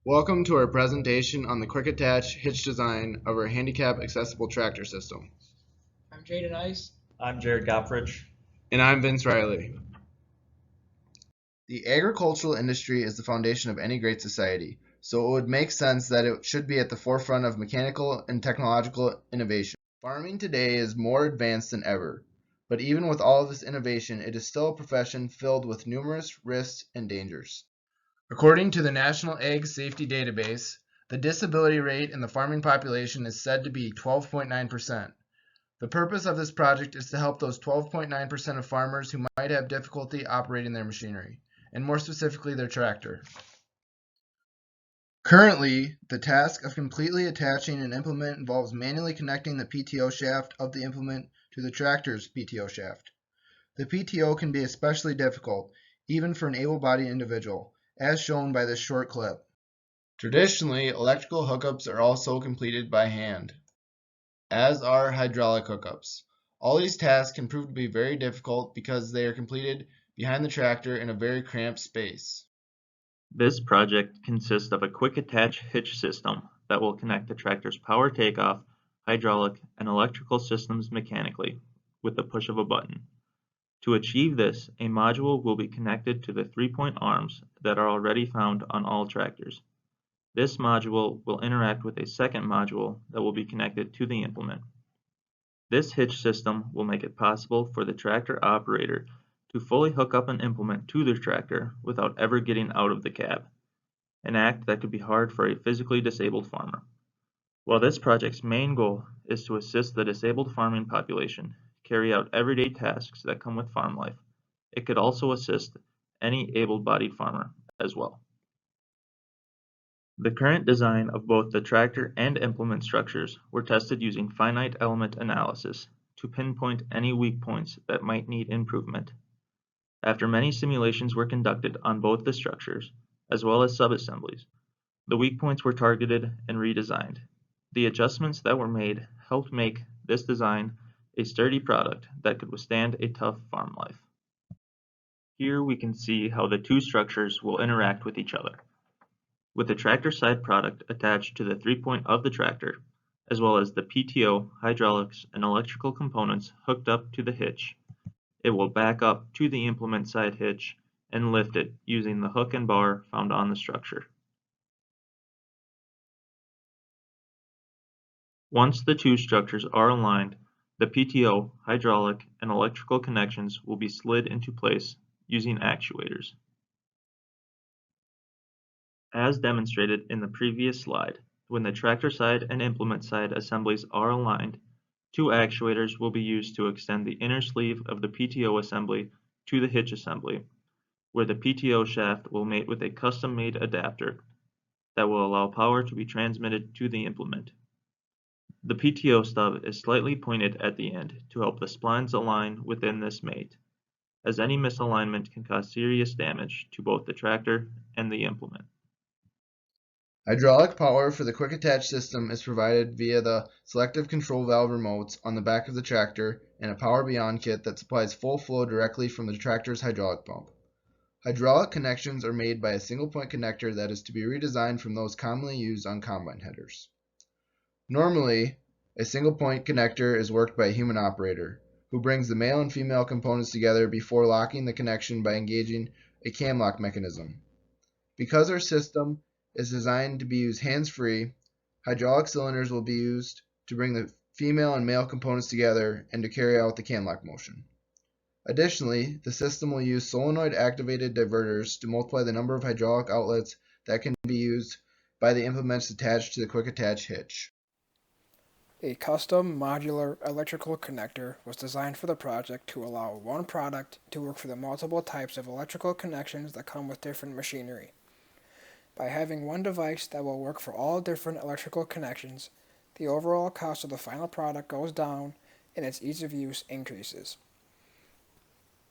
Welcome to our presentation on the quick attach hitch design of our handicap accessible tractor system. I'm Jaden Ice. I'm Jared Goffridge. And I'm Vince Riley. The agricultural industry is the foundation of any great society, so it would make sense that it should be at the forefront of mechanical and technological innovation. Farming today is more advanced than ever, but even with all of this innovation, it is still a profession filled with numerous risks and dangers. According to the National Ag Safety Database, the disability rate in the farming population is said to be 12.9%. The purpose of this project is to help those 12.9% of farmers who might have difficulty operating their machinery, and more specifically their tractor. Currently, the task of completely attaching an implement involves manually connecting the PTO shaft of the implement to the tractor's PTO shaft. The PTO can be especially difficult, even for an able-bodied individual, as shown by this short clip. Traditionally, electrical hookups are also completed by hand, as are hydraulic hookups. All these tasks can prove to be very difficult because they are completed behind the tractor in a very cramped space. This project consists of a quick attach hitch system that will connect the tractor's power takeoff, hydraulic, and electrical systems mechanically with the push of a button. To achieve this, a module will be connected to the 3-point arms that are already found on all tractors. This module will interact with a second module that will be connected to the implement. This hitch system will make it possible for the tractor operator to fully hook up an implement to their tractor without ever getting out of the cab, an act that could be hard for a physically disabled farmer. While this project's main goal is to assist the disabled farming population carry out everyday tasks that come with farm life, it could also assist any able-bodied farmer as well. The current design of both the tractor and implement structures were tested using finite element analysis to pinpoint any weak points that might need improvement. After many simulations were conducted on both the structures, as well as subassemblies, the weak points were targeted and redesigned. The adjustments that were made helped make this design a sturdy product that could withstand a tough farm life. Here we can see how the two structures will interact with each other. With the tractor side product attached to the 3-point of the tractor, as well as the PTO, hydraulics, and electrical components hooked up to the hitch, it will back up to the implement side hitch and lift it using the hook and bar found on the structure. Once the two structures are aligned, the PTO, hydraulic, and electrical connections will be slid into place using actuators. As demonstrated in the previous slide, when the tractor side and implement side assemblies are aligned, two actuators will be used to extend the inner sleeve of the PTO assembly to the hitch assembly, where the PTO shaft will mate with a custom-made adapter that will allow power to be transmitted to the implement. The PTO stub is slightly pointed at the end to help the splines align within this mate, as any misalignment can cause serious damage to both the tractor and the implement. Hydraulic power for the quick attach system is provided via the selective control valve remotes on the back of the tractor and a Power Beyond kit that supplies full flow directly from the tractor's hydraulic pump. Hydraulic connections are made by a single point connector that is to be redesigned from those commonly used on combine headers. Normally, a single point connector is worked by a human operator, who brings the male and female components together before locking the connection by engaging a cam lock mechanism. Because our system is designed to be used hands-free, hydraulic cylinders will be used to bring the female and male components together and to carry out the cam lock motion. Additionally, the system will use solenoid-activated diverters to multiply the number of hydraulic outlets that can be used by the implements attached to the quick attach hitch. A custom modular electrical connector was designed for the project to allow one product to work for the multiple types of electrical connections that come with different machinery. By having one device that will work for all different electrical connections, the overall cost of the final product goes down and its ease of use increases.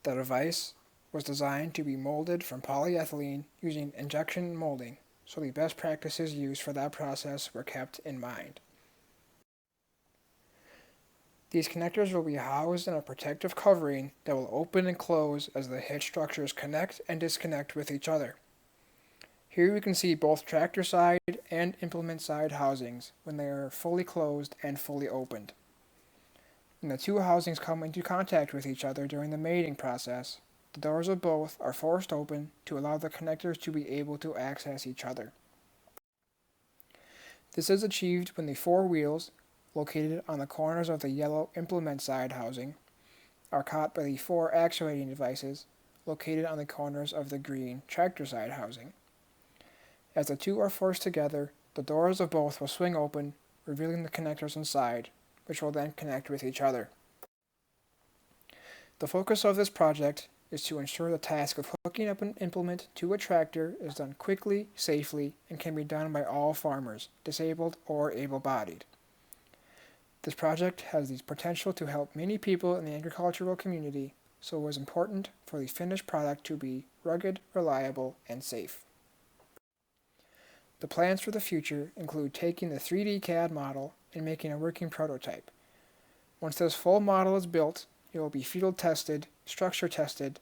The device was designed to be molded from polyethylene using injection molding, so the best practices used for that process were kept in mind. These connectors will be housed in a protective covering that will open and close as the hitch structures connect and disconnect with each other. Here we can see both tractor side and implement side housings when they are fully closed and fully opened. When the two housings come into contact with each other during the mating process, the doors of both are forced open to allow the connectors to be able to access each other. This is achieved when the four wheels, located on the corners of the yellow implement side housing, are caught by the four actuating devices, located on the corners of the green tractor side housing. As the two are forced together, the doors of both will swing open, revealing the connectors inside, which will then connect with each other. The focus of this project is to ensure the task of hooking up an implement to a tractor is done quickly, safely, and can be done by all farmers, disabled or able-bodied. This project has the potential to help many people in the agricultural community, so it was important for the finished product to be rugged, reliable, and safe. The plans for the future include taking the 3D CAD model and making a working prototype. Once this full model is built, it will be field tested, structure tested,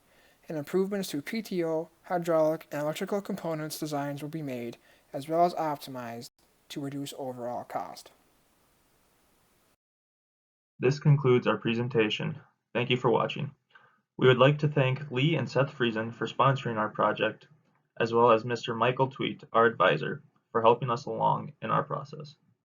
and improvements to PTO, hydraulic, and electrical components designs will be made, as well as optimized to reduce overall cost. This concludes our presentation. Thank you for watching. We would like to thank Lee and Seth Friesen for sponsoring our project, as well as Mr. Michael Tweet, our advisor, for helping us along in our process.